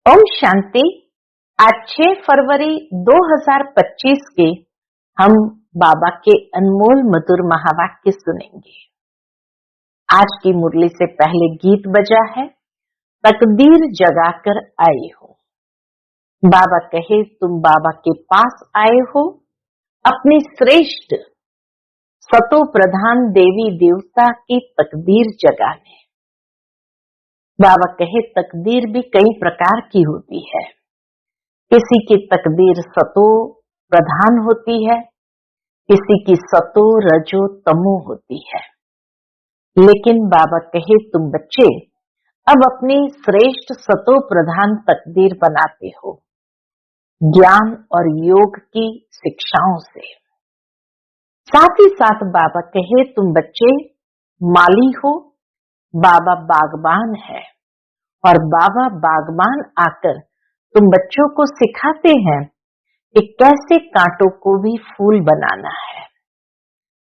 ओम शांति। आज 6 फरवरी 2025 के हम बाबा के अनमोल मधुर महावाक्य सुनेंगे। आज की मुरली से पहले गीत बजा है, तकदीर जगाकर आए हो। बाबा कहे तुम बाबा के पास आए हो अपनी श्रेष्ठ सतो प्रधान देवी देवता की तकदीर जगाने। बाबा कहे तकदीर भी कई प्रकार की होती है। किसी की तकदीर सतो प्रधान होती है, किसी की सतो रजो तमो होती है। लेकिन बाबा कहे तुम बच्चे अब अपनी श्रेष्ठ सतो प्रधान तकदीर बनाते हो ज्ञान और योग की शिक्षाओं से। साथ ही साथ बाबा कहे तुम बच्चे माली हो, बाबा बागबान है और बाबा बागबान आकर तुम बच्चों को सिखाते हैं कि कैसे कांटों को भी फूल बनाना है।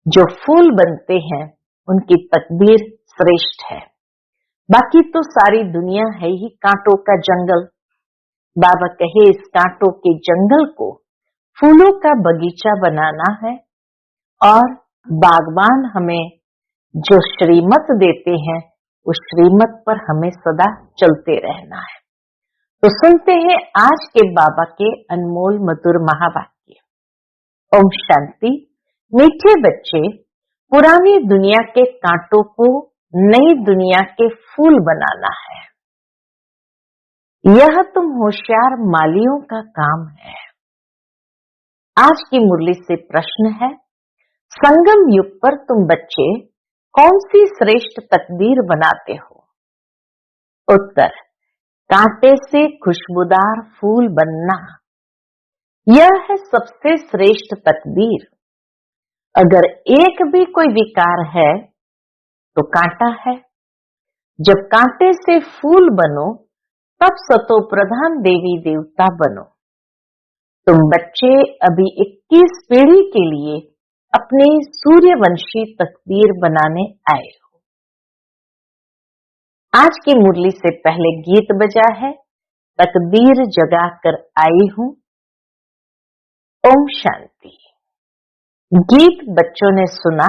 जो फूल बनते हैं उनकी तकदीर श्रेष्ठ है। बाकी तो सारी दुनिया है ही कांटों का जंगल। बाबा कहे इस कांटों के जंगल को फूलों का बगीचा बनाना है और बागबान हमें जो श्रीमत देते हैं उस श्रीमत पर हमें सदा चलते रहना है। तो सुनते हैं आज के बाबा के अनमोल मधुर महावाक्य। ओम शांति। मीठे बच्चे, पुरानी दुनिया के कांटों को नई दुनिया के फूल बनाना है। यह तुम होशियार मालियों का काम है। आज की मुरली से प्रश्न है, संगम युग पर तुम बच्चे कौन सी श्रेष्ठ तकदीर बनाते हो? उत्तर, कांटे से खुशबूदार फूल बनना। यह है सबसे श्रेष्ठ तकदीर। अगर एक भी कोई विकार है तो कांटा है। जब कांटे से फूल बनो तब सतो प्रधान देवी देवता बनो। तुम बच्चे अभी 21 पीढ़ी के लिए अपनी सूर्यवंशी तकदीर बनाने आए हो। आज की मुरली से पहले गीत बजा है, तकदीर जगाकर आई हूं। ओम शांति। गीत बच्चों ने सुना,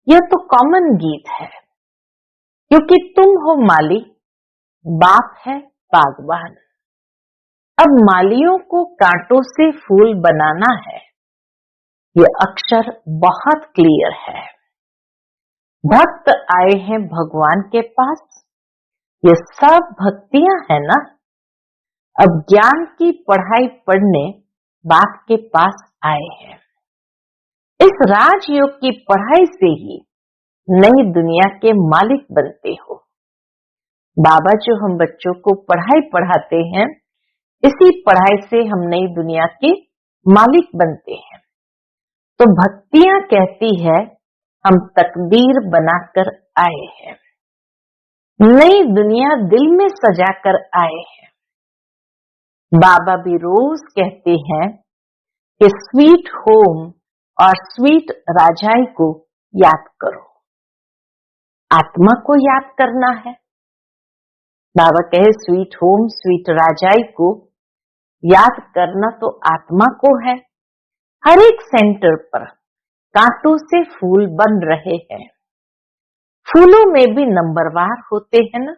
यह तो कॉमन गीत है क्योंकि तुम हो माली, बाप है बागबान। अब मालियों को कांटों से फूल बनाना है। ये अक्षर बहुत क्लियर है। भक्त आए हैं भगवान के पास। ये सब भक्तियां है ना। अब ज्ञान की पढ़ाई पढ़ने बाप के पास आए हैं। इस राजयोग की पढ़ाई से ही नई दुनिया के मालिक बनते हो। बाबा जो हम बच्चों को पढ़ाई पढ़ाते हैं, इसी पढ़ाई से हम नई दुनिया के मालिक बनते हैं। तो भक्तियां कहती है हम तकदीर बनाकर आए हैं, नई दुनिया दिल में सजाकर आए हैं। बाबा भी रोज कहते हैं कि स्वीट होम और स्वीट राजाई को याद करो। आत्मा को याद करना है। बाबा कहे स्वीट होम स्वीट राजाई को याद करना तो आत्मा को है। हर एक सेंटर पर कांटों से फूल बन रहे हैं। फूलों में भी नंबरवार होते हैं ना।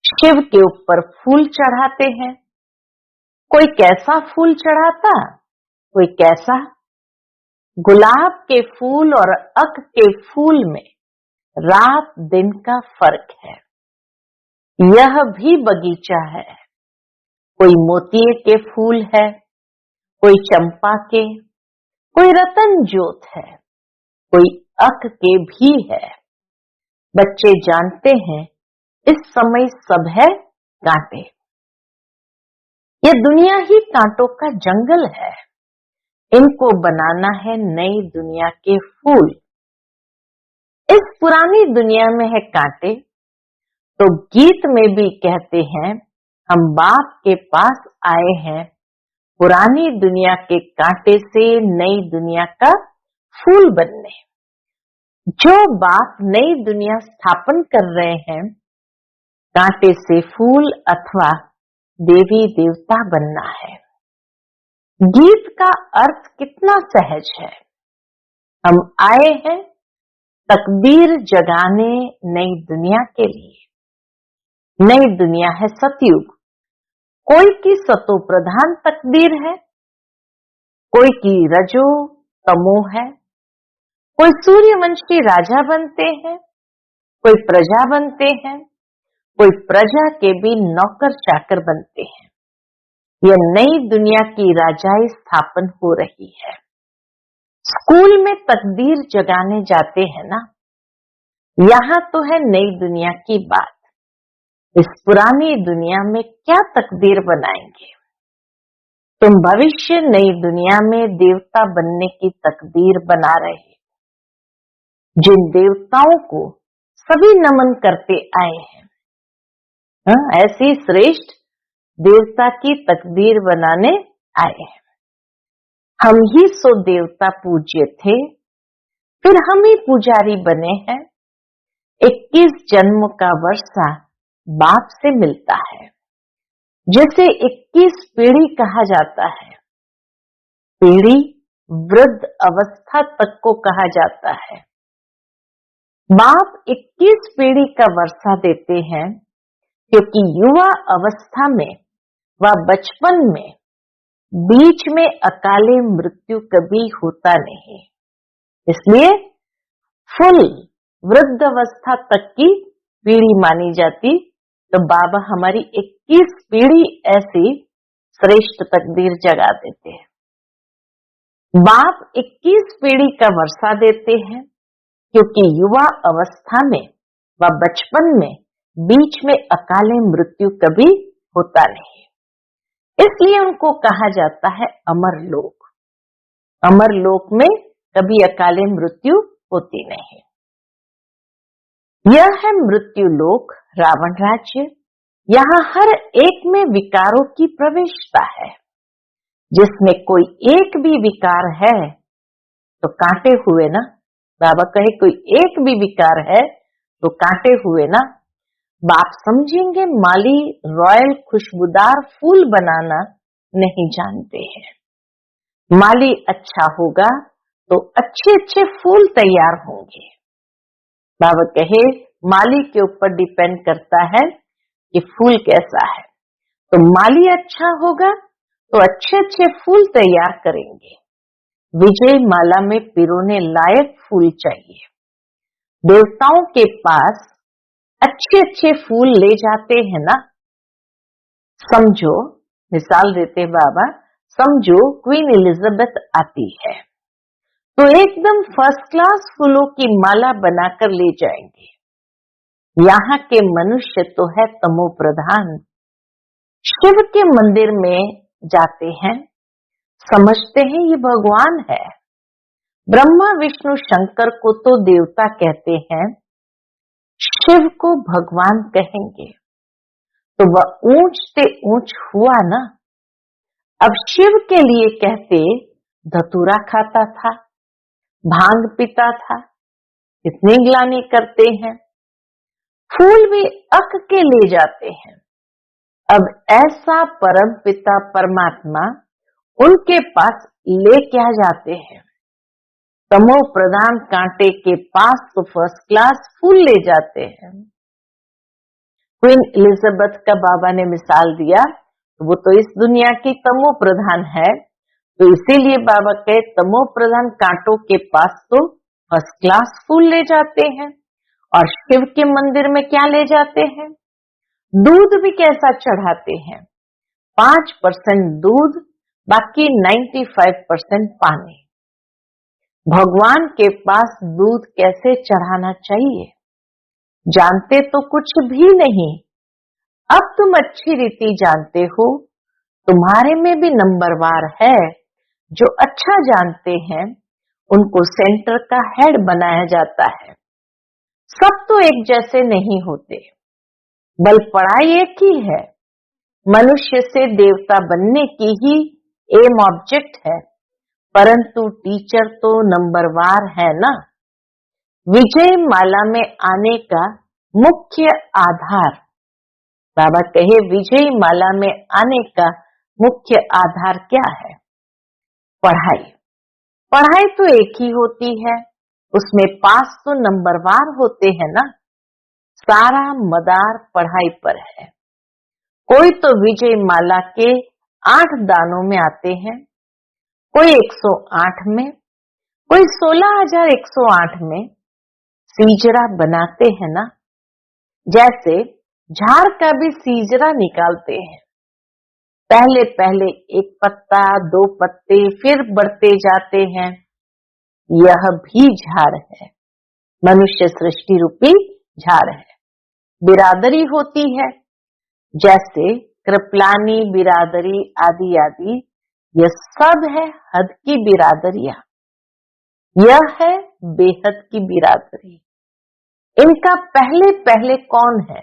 शिव के ऊपर फूल चढ़ाते हैं। कोई कैसा फूल चढ़ाता, कोई कैसा। गुलाब के फूल और अक के फूल में रात दिन का फर्क है। यह भी बगीचा है। कोई मोतिये के फूल है, कोई चंपा के, कोई रतन ज्योत है, कोई अक के भी है। बच्चे जानते हैं इस समय सब है कांटे। ये दुनिया ही कांटों का जंगल है। इनको बनाना है नई दुनिया के फूल। इस पुरानी दुनिया में है कांटे, तो गीत में भी कहते हैं हम बाप के पास आए हैं पुरानी दुनिया के कांटे से नई दुनिया का फूल बनने। जो बाप नई दुनिया स्थापन कर रहे हैं, कांटे से फूल अथवा देवी देवता बनना है। गीत का अर्थ कितना सहज है। हम आए हैं तकदीर जगाने नई दुनिया के लिए। नई दुनिया है सतयुग। कोई की सतो प्रधान तकदीर है, कोई की रजो तमो है। कोई सूर्यवंशी राजा बनते हैं, कोई प्रजा बनते हैं, कोई प्रजा के भी नौकर चाकर बनते हैं। यह नई दुनिया की राजाई स्थापन हो रही है। स्कूल में तकदीर जगाने जाते हैं ना, यहाँ तो है नई दुनिया की बात। इस पुरानी दुनिया में क्या तकदीर बनाएंगे? तुम भविष्य नई दुनिया में देवता बनने की तकदीर बना रहे, जिन देवताओं को सभी नमन करते आए हैं। ऐसी श्रेष्ठ देवता की तकदीर बनाने आए हैं। हम ही सो देवता पूज्य थे, फिर हम ही पुजारी बने हैं। 21 जन्म का वर्षा बाप से मिलता है, जिसे 21 पीढ़ी कहा जाता है। पीढ़ी वृद्ध अवस्था तक को कहा जाता है। बाप 21 पीढ़ी का वर्षा देते हैं, क्योंकि युवा अवस्था में व बचपन में बीच में अकाले मृत्यु कभी होता नहीं। इसलिए फुल वृद्ध अवस्था तक की पीढ़ी मानी जाती। तो बाबा हमारी 21 पीढ़ी ऐसी श्रेष्ठ तकदीर जगा देते हैं। बाप 21 पीढ़ी का वर्षा देते हैं, क्योंकि युवा अवस्था में व बचपन में बीच में अकाले मृत्यु कभी होता नहीं। इसलिए उनको कहा जाता है अमर लोक। अमर लोक में कभी अकाले मृत्यु होती नहीं। यह है मृत्यु लोक, रावण राज्य। यहाँ हर एक में विकारों की प्रवेशता है। जिसमें कोई एक भी विकार है तो कांटे हुए ना। बाबा कहे कोई एक भी विकार है तो कांटे हुए ना। बाप समझेंगे माली रॉयल खुशबूदार फूल बनाना नहीं जानते हैं। माली अच्छा होगा तो अच्छे अच्छे फूल तैयार होंगे। बाबा कहे माली के ऊपर डिपेंड करता है कि फूल कैसा है। तो माली अच्छा होगा तो अच्छे अच्छे फूल तैयार करेंगे। विजय माला में पिरोने लायक फूल चाहिए। देवताओं के पास अच्छे अच्छे फूल ले जाते हैं ना। समझो, मिसाल देते बाबा, समझो क्वीन एलिजाबेथ आती है तो एकदम फर्स्ट क्लास फूलों की माला बनाकर ले जाएंगे। यहाँ के मनुष्य तो है तमो प्रधान। शिव के मंदिर में जाते हैं, समझते हैं ये भगवान है। ब्रह्मा विष्णु शंकर को तो देवता कहते हैं, शिव को भगवान कहेंगे तो वह ऊंच से ऊंच हुआ ना। अब शिव के लिए कहते धतूरा खाता था, भांग पीता था, इतनी ग्लानि करते हैं। फूल भी अक के ले जाते हैं। अब ऐसा परम पिता परमात्मा उनके पास ले क्या जाते हैं? तमो प्रधान कांटे के पास तो फर्स्ट क्लास फूल ले जाते हैं। क्वीन एलिजाबेथ का बाबा ने मिसाल दिया, वो तो इस दुनिया की तमो प्रधान है, तो इसीलिए बाबा कहे तमो प्रधान कांटों के पास तो फर्स्ट क्लास फूल ले जाते हैं। और शिव के मंदिर में क्या ले जाते हैं? दूध भी कैसा चढ़ाते हैं? 5% दूध, बाकी 95% पानी। भगवान के पास दूध कैसे चढ़ाना चाहिए जानते तो कुछ भी नहीं। अब तुम अच्छी रीति जानते हो। तुम्हारे में भी नंबरवार है। जो अच्छा जानते हैं उनको सेंटर का हेड बनाया जाता है। सब तो एक जैसे नहीं होते, बल पढ़ाई एक ही है। मनुष्य से देवता बनने की ही एम ऑब्जेक्ट है, परंतु टीचर तो नंबरवार है ना। विजय माला में आने का मुख्य आधार बाबा कहे विजयी माला में आने का मुख्य आधार क्या है? पढ़ाई। पढ़ाई तो एक ही होती है, उसमें पास तो नंबरवार होते हैं ना। सारा मदार पढ़ाई पर है। कोई तो विजय माला के 8 दानों में आते हैं, कोई 108 में, कोई 16,108 में। सीजरा बनाते हैं ना, जैसे झाड़ का भी सीजरा निकालते हैं। पहले पहले 1 पत्ता, 2 पत्ते, फिर बढ़ते जाते हैं। यह भी झाड़ है, मनुष्य सृष्टि रूपी झाड़ है। बिरादरी होती है, जैसे कृपलानी बिरादरी आदि आदि। यह सब है हद की बिरादरियां। यह है बेहद की बिरादरी। इनका पहले पहले कौन है?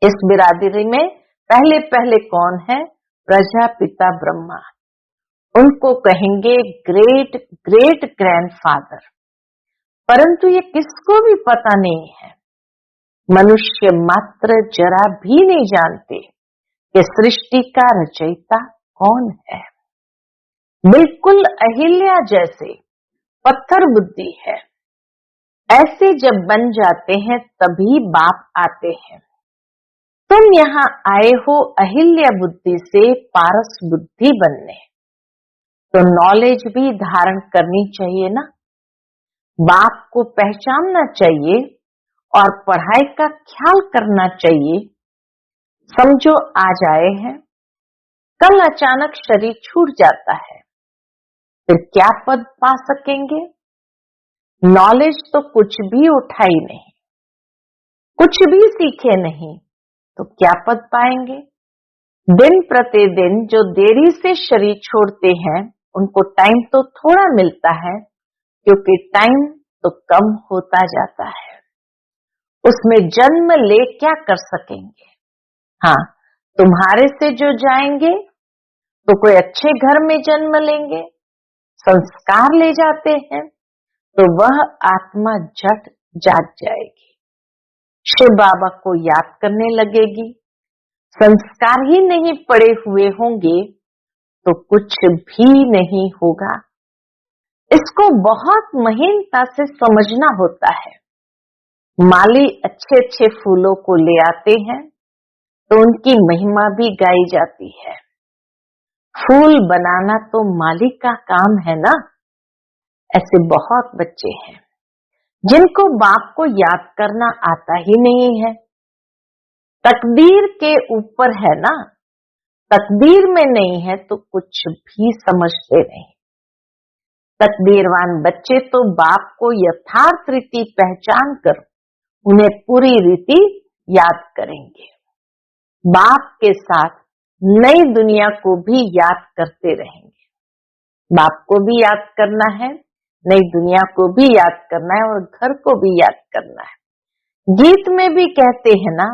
इस बिरादरी में पहले पहले कौन है? प्रजापिता ब्रह्मा। उनको कहेंगे ग्रेट ग्रेट ग्रैंडफादर। परंतु ये किसको भी पता नहीं है। मनुष्य मात्र जरा भी नहीं जानते कि सृष्टि का रचयिता कौन है। बिल्कुल अहिल्या जैसे पत्थर बुद्धि है। ऐसे जब बन जाते हैं तभी बाप आते हैं। तुम यहाँ आए हो अहिल्या बुद्धि से पारस बुद्धि बनने, तो नॉलेज भी धारण करनी चाहिए ना। बाप को पहचानना चाहिए और पढ़ाई का ख्याल करना चाहिए। समझो आज आए हैं, कल अचानक शरीर छूट जाता है, फिर क्या पद पा सकेंगे? नॉलेज तो कुछ भी उठाई नहीं, कुछ भी सीखे नहीं, तो क्या पद पाएंगे? दिन प्रतिदिन जो देरी से शरीर छोड़ते हैं, उनको टाइम तो थोड़ा मिलता है, क्योंकि टाइम तो कम होता जाता है। उसमें जन्म ले क्या कर सकेंगे? हाँ, तुम्हारे से जो जाएंगे तो कोई अच्छे घर में जन्म लेंगे, संस्कार ले जाते हैं, तो वह आत्मा झट जाग जाएगी, शिव बाबा को याद करने लगेगी। संस्कार ही नहीं पड़े हुए होंगे तो कुछ भी नहीं होगा। इसको बहुत महीनता से समझना होता है। माली अच्छे अच्छे फूलों को ले आते हैं तो उनकी महिमा भी गाई जाती है। फूल बनाना तो माली का काम है ना। ऐसे बहुत बच्चे हैं जिनको बाप को याद करना आता ही नहीं है। तकदीर के ऊपर है ना, तकदीर में नहीं है तो कुछ भी समझते नहीं। तकदीरवान बच्चे तो बाप को यथार्थ रीति पहचान कर उन्हें पूरी रीति याद करेंगे। बाप के साथ नई दुनिया को भी याद करते रहेंगे। बाप को भी याद करना है, नई दुनिया को भी याद करना है और घर को भी याद करना है। गीत में भी कहते हैं ना,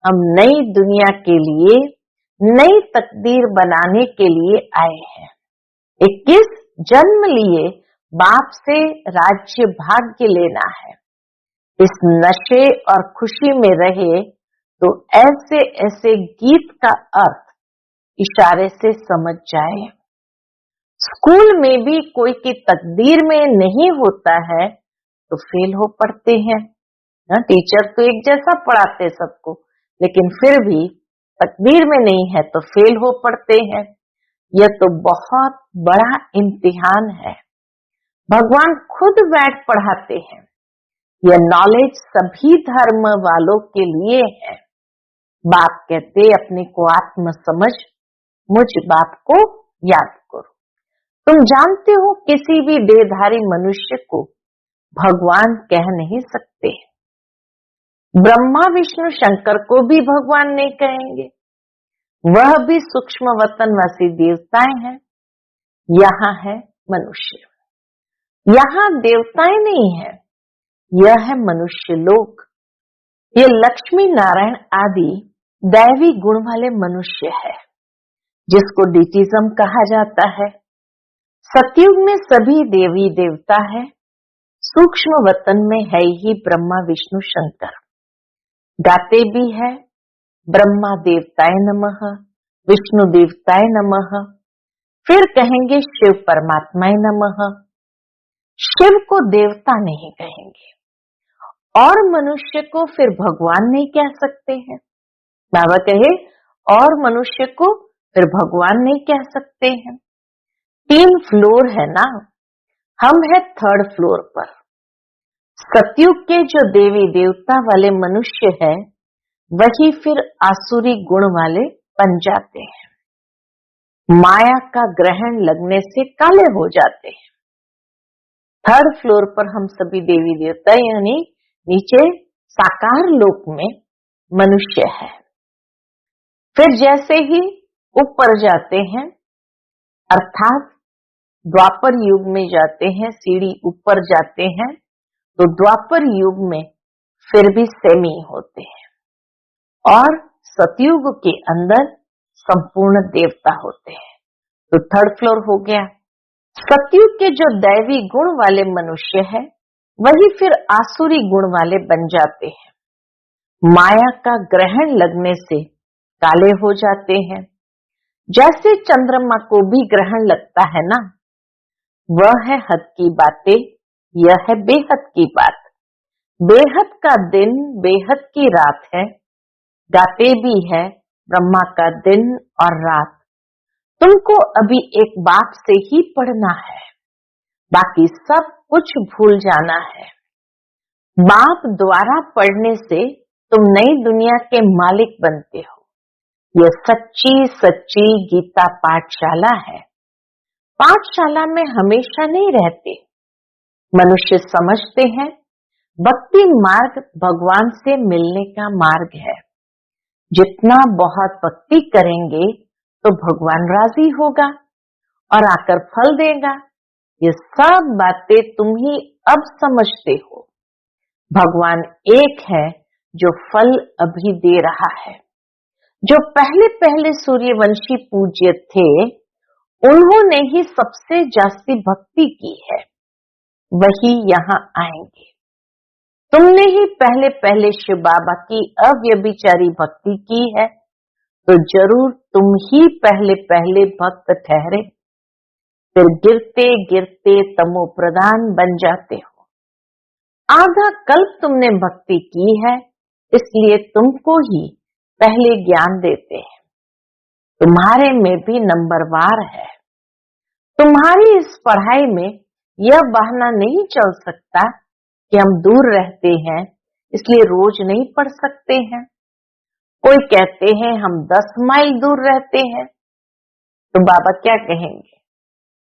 हम नई दुनिया के लिए, नई तकदीर बनाने के लिए आए हैं। 21 जन्म लिए बाप से राज्य भाग्य लेना है। इस नशे और खुशी में रहे तो ऐसे ऐसे गीत का अर्थ इशारे से समझ जाए। स्कूल में भी कोई की तकदीर में नहीं होता है तो फेल हो पड़ते हैं ना। टीचर तो एक जैसा पढ़ाते सबको, लेकिन फिर भी तकदीर में नहीं है तो फेल हो पड़ते हैं। यह तो बहुत बड़ा इम्तिहान है। भगवान खुद बैठ पढ़ाते हैं। यह नॉलेज सभी धर्म वालों के लिए है। बाप कहते अपने को आत्म समझ, मुझ बाप को याद करो। तुम जानते हो किसी भी देहधारी मनुष्य को भगवान कह नहीं सकते। ब्रह्मा विष्णु शंकर को भी भगवान नहीं कहेंगे, वह भी सूक्ष्म वतनवासी देवताएं हैं। यहाँ है मनुष्य, यहाँ देवताएं नहीं है, यह है मनुष्य लोक। ये लक्ष्मी नारायण आदि दैवी गुण वाले मनुष्य है, जिसको डिटिज्म कहा जाता है। सतयुग में सभी देवी देवता है, सूक्ष्म वतन में है ही ब्रह्मा विष्णु शंकर। गाते भी है, ब्रह्मा देवताय नमः, विष्णु देवताय नमः, फिर कहेंगे शिव परमात्माय नमः। शिव को देवता नहीं कहेंगे और मनुष्य को फिर भगवान नहीं कह सकते हैं। बाबा कहे और मनुष्य को फिर भगवान नहीं कह सकते हैं। 3 फ्लोर है ना, हम है 3rd फ्लोर पर। सतयुग के जो देवी देवता वाले मनुष्य है वही फिर आसुरी गुण वाले बन जाते हैं, माया का ग्रहण लगने से काले हो जाते हैं। 3rd फ्लोर पर हम सभी देवी देवता यानी नीचे साकार लोक में मनुष्य है। फिर जैसे ही ऊपर जाते हैं अर्थात द्वापर युग में जाते हैं, सीढ़ी ऊपर जाते हैं, तो द्वापर युग में फिर भी सेमी होते हैं और सतयुग के अंदर संपूर्ण देवता होते हैं। तो 3rd फ्लोर हो गया। सतयुग के जो दैवी गुण वाले मनुष्य है वही फिर आसुरी गुण वाले बन जाते हैं, माया का ग्रहण लगने से काले हो जाते हैं। जैसे चंद्रमा को भी ग्रहण लगता है ना, वह है हद की बातें, यह है बेहद की बात। बेहद का दिन बेहद की रात है, गाते भी है ब्रह्मा का दिन और रात। तुमको अभी एक बाप से ही पढ़ना है, बाकी सब कुछ भूल जाना है। बाप द्वारा पढ़ने से तुम नई दुनिया के मालिक बनते हो। यह सच्ची सच्ची गीता पाठशाला है। पाठशाला में हमेशा नहीं रहते। मनुष्य समझते हैं भक्ति मार्ग भगवान से मिलने का मार्ग है। जितना बहुत भक्ति करेंगे तो भगवान राजी होगा और आकर फल देगा। ये सब बातें तुम ही अब समझते हो। भगवान एक है जो फल अभी दे रहा है। जो पहले पहले सूर्यवंशी पूज्य थे उन्होंने ही सबसे जास्ती भक्ति की है, वही यहाँ आएंगे। तुमने ही पहले पहले शिव बाबा की अव्यभिचारी भक्ति की है, तो जरूर तुम ही पहले पहले भक्त ठहरे। फिर गिरते गिरते तमो प्रधान बन जाते हो। आधा कल्प तुमने भक्ति की है, इसलिए तुमको ही पहले ज्ञान देते हैं। तुम्हारे में भी नंबरवार है। तुम्हारी इस पढ़ाई में यह बहाना नहीं चल सकता कि हम दूर रहते हैं इसलिए रोज नहीं पढ़ सकते हैं। कोई कहते हैं हम 10 माइल दूर रहते हैं, तो बाबा क्या कहेंगे?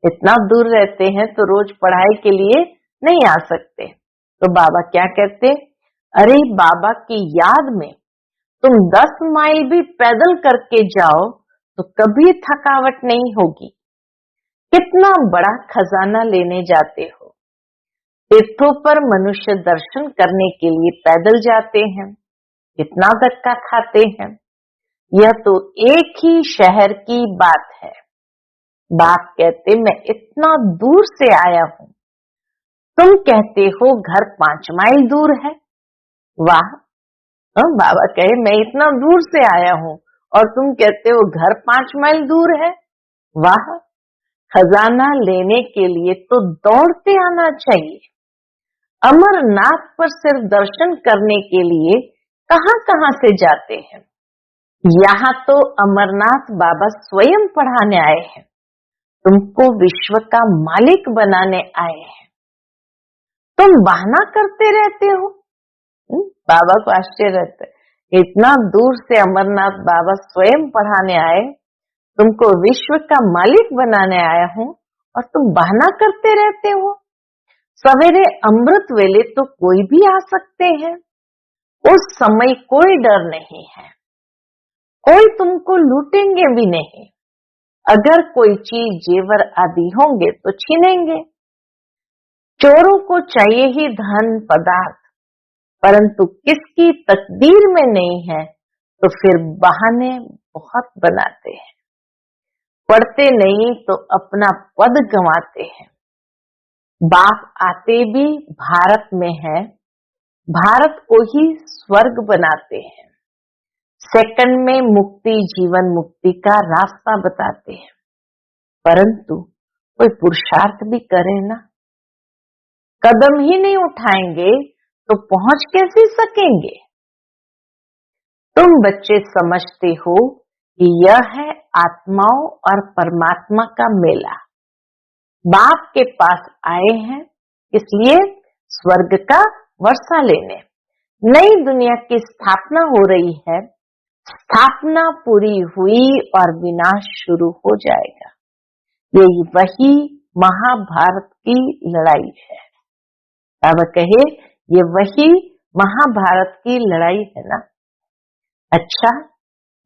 इतना दूर रहते हैं तो रोज पढ़ाई के लिए नहीं आ सकते। तो बाबा क्या कहते? अरे बाबा की याद में तुम 10 माइल भी पैदल करके जाओ तो कभी थकावट नहीं होगी। कितना बड़ा खजाना लेने जाते हो। तीर्थों पर मनुष्य दर्शन करने के लिए पैदल जाते हैं, कितना धक्का खाते हैं। यह तो एक ही शहर की बात है। बाप कहते मैं इतना दूर से आया हूं, तुम कहते हो घर 5 माइल दूर है। वाह! बाबा कहे मैं इतना दूर से आया हूं और तुम कहते हो घर 5 माइल दूर है। वाह! खजाना लेने के लिए तो दौड़ते आना चाहिए। अमरनाथ पर सिर्फ दर्शन करने के लिए कहां कहां से जाते हैं। यहाँ तो अमरनाथ बाबा स्वयं पढ़ाने आए हैं, तुमको विश्व का मालिक बनाने आए हैं। तुम बहाना करते रहते हो। बाबा को आश्चर्य रहता है, इतना दूर से अमरनाथ बाबा स्वयं पढ़ाने आए, तुमको विश्व का मालिक बनाने आया हूं और तुम बहाना करते रहते हो। सवेरे अमृत वेले तो कोई भी आ सकते हैं, उस समय कोई डर नहीं है, कोई तुमको लूटेंगे भी नहीं। अगर कोई चीज जेवर आदि होंगे तो छीनेंगे। चोरों को चाहिए ही धन पदार्थ, परंतु किसकी तकदीर में नहीं है तो फिर बहाने बहुत बनाते हैं। पढ़ते नहीं तो अपना पद गंवाते हैं। बाप आते भी भारत में है, भारत को ही स्वर्ग बनाते हैं। सेकंड में मुक्ति, जीवन मुक्ति का रास्ता बताते हैं, परंतु कोई पुरुषार्थ भी करे ना। कदम ही नहीं उठाएंगे तो पहुंच कैसे सकेंगे। तुम बच्चे समझते हो कि यह है आत्माओं और परमात्मा का मेला। बाप के पास आए हैं इसलिए स्वर्ग का वर्षा लेने। नई दुनिया की स्थापना हो रही है। स्थापना पूरी हुई और विनाश शुरू हो जाएगा। यही वही महाभारत की लड़ाई है। अब कहे ये वही महाभारत की लड़ाई है ना। अच्छा,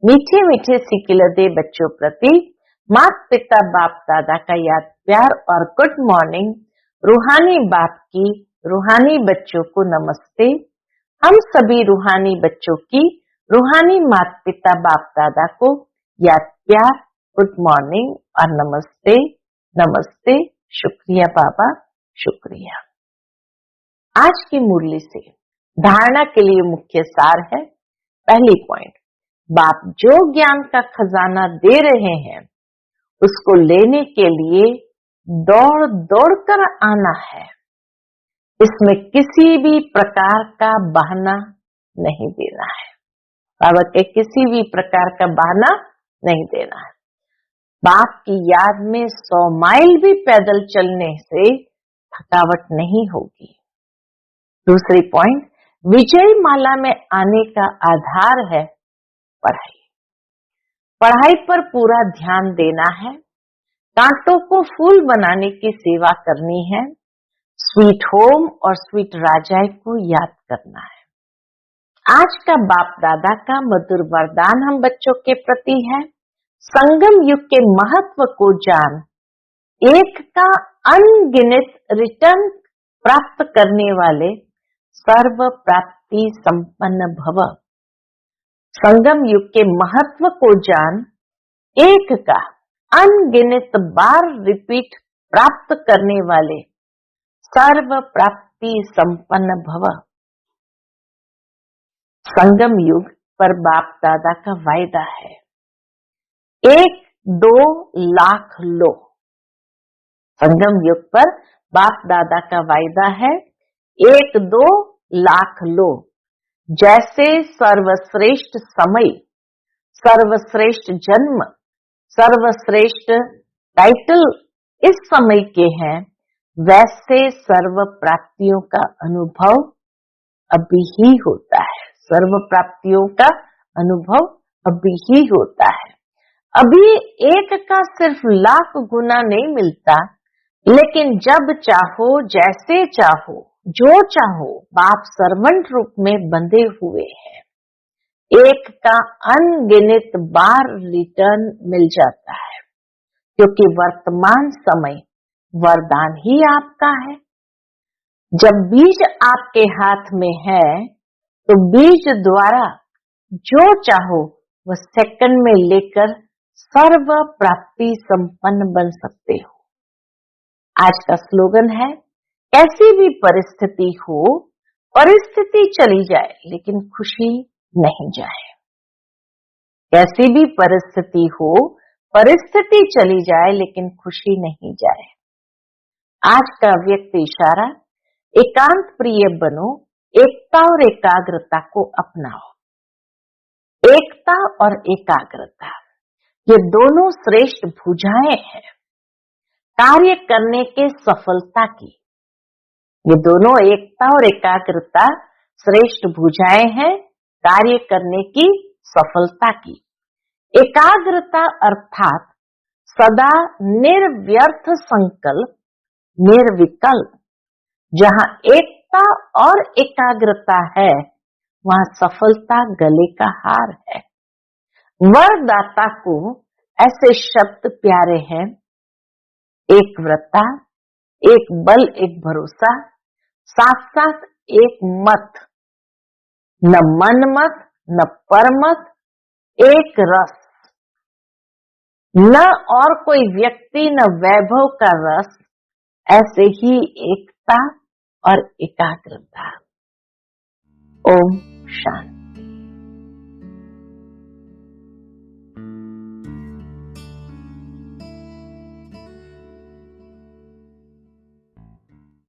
मीठे मीठे सिकिलदे बच्चों प्रति माता पिता बाप दादा का याद प्यार और गुड मॉर्निंग। रूहानी बाप की रूहानी बच्चों को नमस्ते। हम सभी रूहानी बच्चों की रूहानी माता पिता बाप दादा को याद प्यार, गुड मॉर्निंग और नमस्ते। नमस्ते, शुक्रिया बाबा, शुक्रिया। आज की मुरली से धारणा के लिए मुख्य सार है। पहली पॉइंट, बाप जो ज्ञान का खजाना दे रहे हैं उसको लेने के लिए दौड़ दौड़ कर आना है। इसमें किसी भी प्रकार का बहाना नहीं देना है। बाबा के किसी भी प्रकार का बहाना नहीं देना है। बाप की याद में 100 माइल भी पैदल चलने से थकावट नहीं होगी। दूसरी पॉइंट, विजय माला में आने का आधार है पढ़ाई। पढ़ाई पर पूरा ध्यान देना है। कांटों को फूल बनाने की सेवा करनी है। स्वीट होम और स्वीट राजाई को याद करना है। आज का बाप दादा का मधुर वरदान हम बच्चों के प्रति है। संगम युग के महत्व को जान, एक का अनगिनत रिटर्न प्राप्त करने वाले सर्व प्राप्ति संपन्न भव। संगम युग के महत्व को जान, एक का अनगिनत बार रिपीट प्राप्त करने वाले सर्व प्राप्ति संपन्न भव। संगम युग पर बाप दादा का वायदा है, 1-2 लाख लो। संगम युग पर बाप दादा का वायदा है, 1-2 लाख लो। जैसे सर्वश्रेष्ठ समय, सर्वश्रेष्ठ जन्म, सर्वश्रेष्ठ टाइटल इस समय के हैं, वैसे सर्व प्राप्तियों का अनुभव अभी ही होता है। सर्व प्राप्तियों का अनुभव अभी ही होता है। अभी एक का सिर्फ लाख गुना नहीं मिलता, लेकिन जब चाहो, जैसे चाहो, जो चाहो, बाप सर्वेंट रूप में बंधे हुए हैं। एक का अनगिनत बार रिटर्न मिल जाता है, क्योंकि वर्तमान समय वरदान ही आपका है। जब बीज आपके हाथ में है तो बीज द्वारा जो चाहो वह सेकंड में लेकर सर्व प्राप्ति संपन्न बन सकते हो। आज का स्लोगन है, कैसी भी परिस्थिति हो, परिस्थिति चली जाए लेकिन खुशी नहीं जाए। कैसी भी परिस्थिति हो, परिस्थिति चली जाए लेकिन खुशी नहीं जाए। आज का व्यक्त इशारा, एकांत प्रिय बनो, एकता और एकाग्रता को अपनाओ। एकता और एकाग्रता ये दोनों श्रेष्ठ भुजाएं हैं कार्य करने के सफलता की। ये दोनों एकता और एकाग्रता श्रेष्ठ भुजाएं हैं कार्य करने की सफलता की। एकाग्रता अर्थात सदा निर्व्यर्थ संकल्प, निर्विकल्प। जहां एकता और एकाग्रता है वहां सफलता गले का हार है। वरदाता को ऐसे शब्द प्यारे हैं, एक व्रता, एक बल, एक भरोसा, साथ साथ एक मत, न मन मत, न परमत, एक रस, न और कोई व्यक्ति, न वैभव का रस, ऐसे ही एकता और एकाग्रता। ओम शांति।